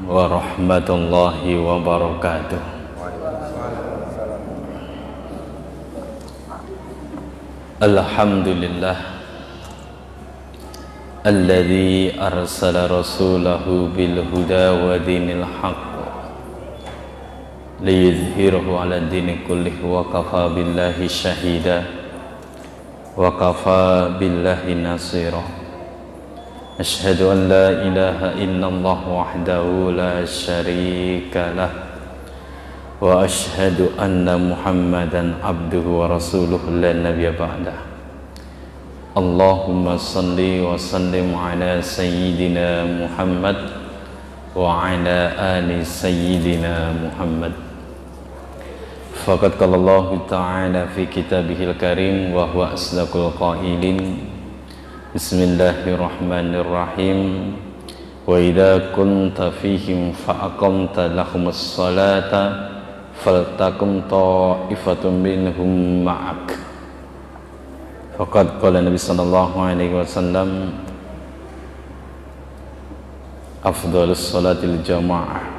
warahmatullahi wabarakatuh. Alhamdulillah alladzi arsala rasulahu bil huda wa dinil haqq liyuzhirahu 'ala dini kullih wa kafa billahi syahida wa kafa billahi nasira. Asyhadu an la ilaha illallah wahdahu la syarika lah wa asyhadu anna Muhammadan abduhu wa rasuluhu la nabiyya ba'dah. Allahumma salli wa sallim ala sayyidina Muhammad wa ala ali sayyidina Muhammad. Faqad qala Allah ta'ala fi kitabihil karim wa huwa asdaqul qailin. Bismillahirrahmanirrahim. Wa idza kunta fihim fa aqamta lahumus salata faltakum ta'ifatun minhum ma'ak. Faqad qala Nabi sallallahu alaihi wasallam afdhalus salatil jamaah.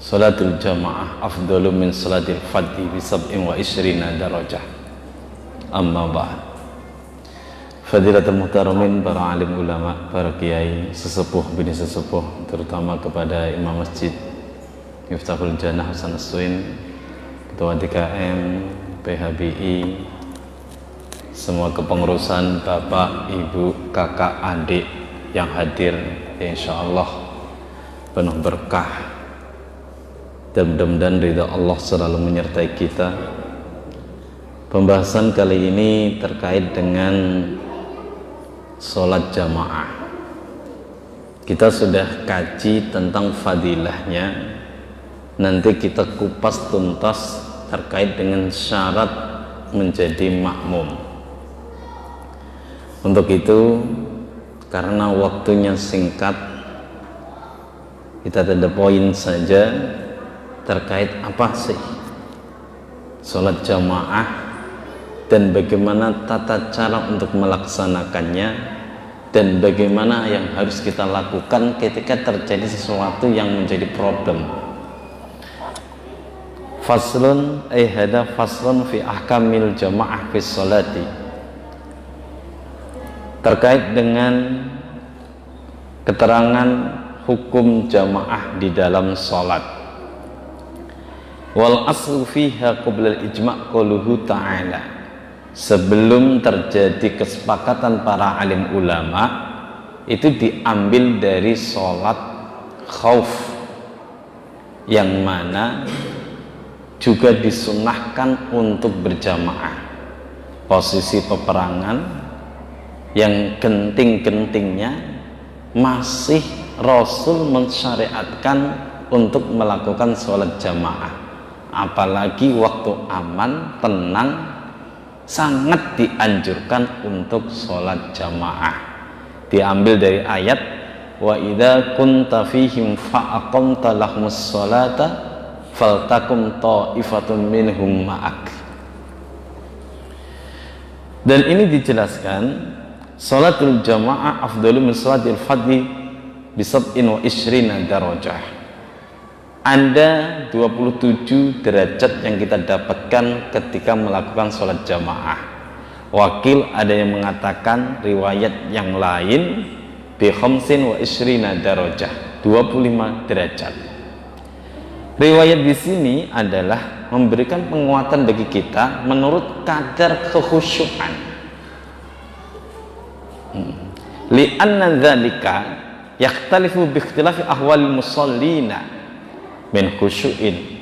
Salatul jamaah afdalu min salatil fadhi bi sab'in wa ishrina darajah. Amma ba'd. Fadilatul muhtaramin, para alim ulama, para kiai, sesepuh bini sesepuh, terutama kepada Imam Masjid Miftahul Jannah Hasan As-Suin, Ketua DKM, PHBI, semua kepengurusan, bapak, ibu, kakak, adik yang hadir, insyaallah penuh berkah dan mudah-mudahan ridha Allah selalu menyertai kita. Pembahasan kali ini terkait dengan sholat jamaah. Kita sudah kaji tentang fadilahnya, nanti kita kupas tuntas terkait dengan syarat menjadi makmum. Untuk itu, karena waktunya singkat, kita ada poin saja terkait apa sih sholat jamaah dan bagaimana tata cara untuk melaksanakannya dan bagaimana yang harus kita lakukan ketika terjadi sesuatu yang menjadi problem. Faslun hada faslun fi ahkamil jamaah fi sholati, terkait dengan keterangan hukum jamaah di dalam sholat. Wal aslu fiha qabla al-ijma' qauluhu ta'ala, sebelum terjadi kesepakatan para alim ulama, itu diambil dari sholat khauf, yang mana juga disunnahkan untuk berjamaah. Posisi peperangan yang genting-gentingnya masih Rasul mensyariatkan untuk melakukan sholat jamaah, apalagi waktu aman, tenang, sangat dianjurkan untuk sholat jamaah. Diambil dari ayat wa idza kunta fihim fa aqamta lahumus sholata faltakum ta'ifatun minhum ma'ak. Dan ini dijelaskan sholatul jamaah afdalu min sholatil fadhi bi sab'in wa ishrina darajah. Ada 27 derajat yang kita dapatkan ketika melakukan sholat jamaah. Wakil ada yang mengatakan riwayat yang lain bi khamsin wa ishrina darajah, 25 derajat. Riwayat di sini adalah memberikan penguatan bagi kita menurut kadar kekhusyuan. Li'anna dzalika yakhtalifu bi ikhtilafi ahwalil musallina min khusyu'in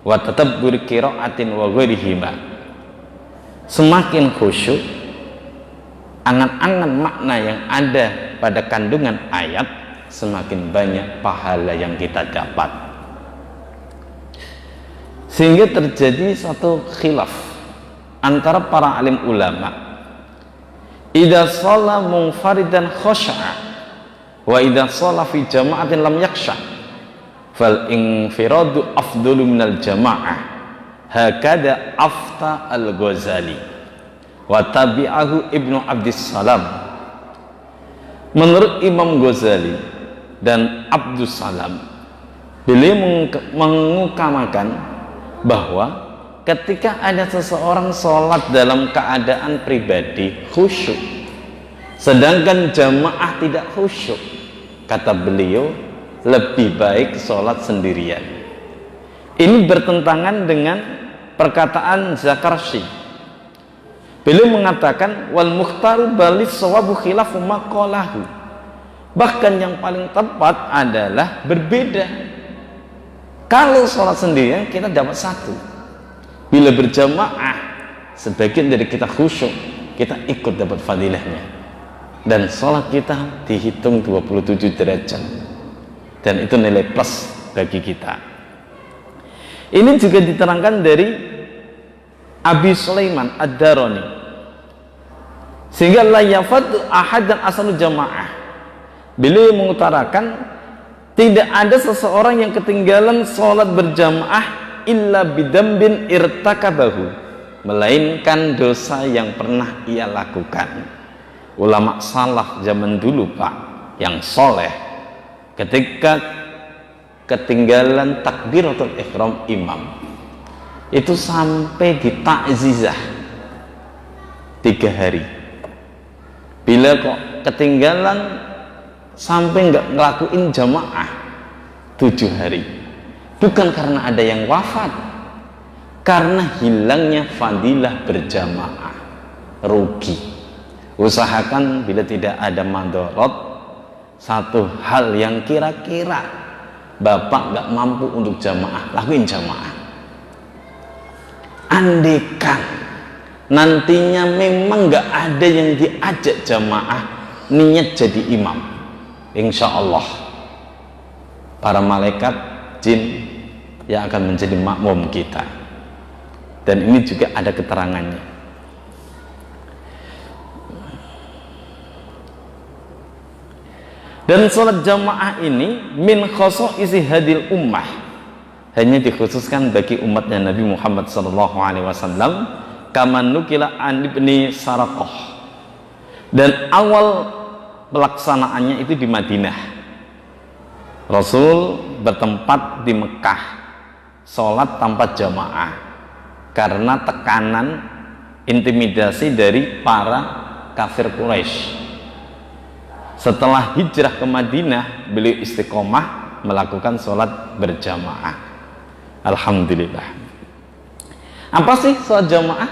wa tatabbur qira'atin wa ghairihima. Semakin khusyuk, angan-angan makna yang ada pada kandungan ayat, semakin banyak pahala yang kita dapat. Sehingga terjadi satu khilaf antara para alim ulama. Idza shalla munfaridan khasha'a wa idza shalla fi jama'atin lam yakhsha' fal infiradu afdalu minal jamaah, hakada afta al-Ghazali. wa tabi'ahu Ibnu Abdissalam. Menurut Imam Ghazali dan Abdus Salam, beliau mengutamakan bahwa ketika ada seseorang sholat dalam keadaan pribadi khusyuk, sedangkan jamaah tidak khusyuk, kata beliau lebih baik sholat sendirian. Ini bertentangan dengan perkataan Zakarshi. Beliau mengatakan wal mukhtaru balis sawabu khilafu maqalahu. Bahkan yang paling tepat adalah berbeda. Kalau sholat sendirian kita dapat satu. Bila berjamaah sebagian dari kita khusyuk, kita ikut dapat fadilahnya. Dan sholat kita dihitung 27 derajat. Dan itu nilai plus bagi kita. Ini juga diterangkan dari Abi Sulaiman Ad-Darani, sehingga la yafatu ahad dan asal jamaah. Beliau mengutarakan tidak ada seseorang yang ketinggalan sholat berjamaah illa bidambin irtakabahu, melainkan dosa yang pernah ia lakukan. Ulama salaf zaman dulu Pak yang soleh, ketika ketinggalan takbiratul ihram imam itu sampai di takzizah 3 hari. Bila kok ketinggalan sampai nggak ngelakuin jamaah 7 hari, bukan karena ada yang wafat, karena hilangnya fadilah berjamaah, rugi. Usahakan bila tidak ada madorot, satu hal yang kira-kira bapak nggak mampu untuk jamaah, lakuin jamaah. Andaikan nantinya memang nggak ada yang diajak jamaah, niat jadi imam, insya Allah para malaikat jin yang akan menjadi makmum kita. Dan ini juga ada keterangannya. Dan sholat jamaah ini min khoso'isi hadil ummah, hanya dikhususkan bagi umatnya Nabi Muhammad SAW, kaman nukila an ibni Saraqah. Dan awal pelaksanaannya itu di Madinah. Rasul bertempat di Mekah, sholat tanpa jamaah karena tekanan intimidasi dari para kafir Quraisy. Setelah hijrah ke Madinah, beliau istiqomah melakukan sholat berjamaah. Alhamdulillah. Apa sih sholat jamaah?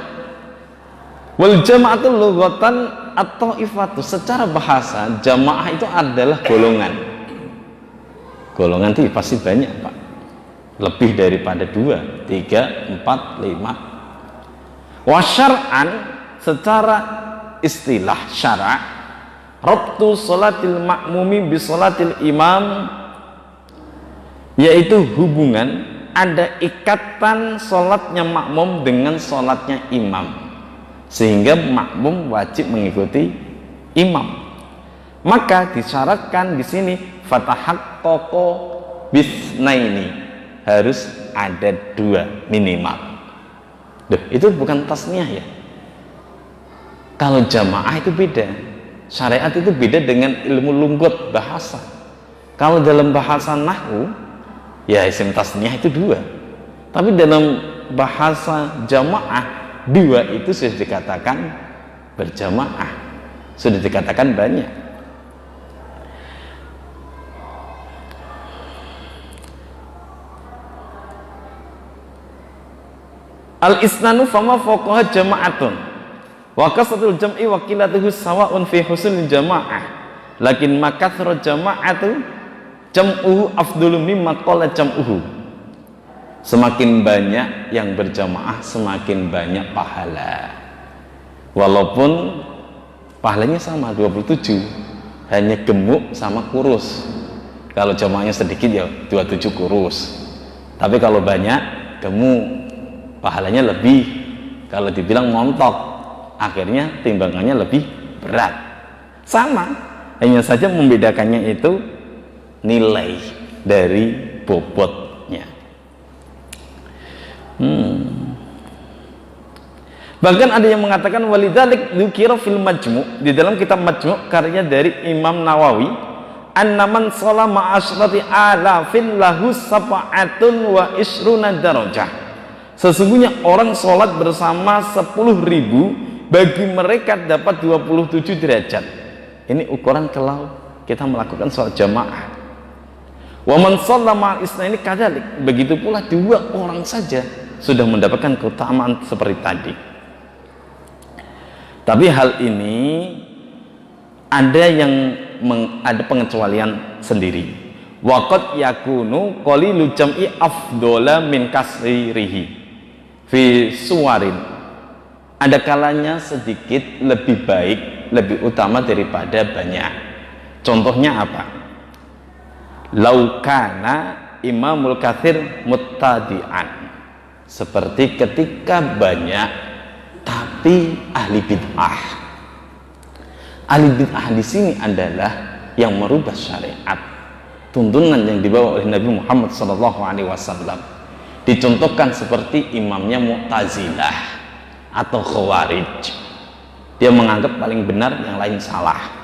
Wal jama'atul lughatan at-ta'ifatu. Secara bahasa, jamaah itu adalah golongan. Golongan itu pasti banyak Pak, lebih daripada 2, 3, 4, 5. Wa syar'an, secara istilah syara', rabtu sholatil ma'mumi bi sholatil imam, yaitu hubungan, ada ikatan sholatnya makmum dengan sholatnya imam, sehingga makmum wajib mengikuti imam. Maka disyaratkan di sini fatahaqqaqo bisnaini, harus ada 2 minimal. Duh, itu bukan tasniyah ya. Kalau jamaah itu beda, syariat itu beda dengan ilmu lunggut bahasa. Kalau dalam bahasa nahwu ya isim tasniyah itu 2, tapi dalam bahasa jamaah 2 itu sudah dikatakan berjamaah, sudah dikatakan banyak. Al-isnanu fama fawqaha jama'atun wa kasratul jam'i wa qillatuhu sawa'un fi husnil jama'ah, lakin makathra jama'atu jam'uhu afdhalu mimma qalla jam'uhu. Semakin banyak yang berjamaah, semakin banyak pahala. Walaupun pahalanya sama 27, hanya gemuk sama kurus. Kalau jamaahnya sedikit ya 27 kurus. Tapi kalau banyak gemuk, pahalanya lebih. Kalau dibilang montok, akhirnya timbangannya lebih berat. Sama, hanya saja membedakannya itu nilai dari bobotnya. Bahkan ada yang mengatakan walidzalik dzukira fil majmu', di dalam kitab Majmu' karya dari Imam Nawawi, annaman shalla ma'asyrati alafin lahu sab'atun wa isruna darajah. Sesungguhnya orang sholat bersama 10.000, bagi mereka dapat 27 derajat. Ini ukuran kalau kita melakukan sholat jamaah. Wa man shalla ma'al isnaini kadzalik, begitu pula 2 orang saja sudah mendapatkan keutamaan seperti tadi. Tapi hal ini ada ada pengecualian sendiri. Waqad yakunu qalilu jam'i afdhala min kasrihi fi suwarin. Ada kalanya sedikit lebih baik, lebih utama daripada banyak. Contohnya apa? Laukana imamul katsir muttadi'an. Seperti ketika banyak tapi ahli bid'ah. Ahli bid'ah di sini adalah yang merubah syariat, tuntunan yang dibawa oleh Nabi Muhammad SAW. Dicontohkan seperti imamnya Mu'tazilah atau Khawarij. Dia menganggap paling benar, yang lain salah.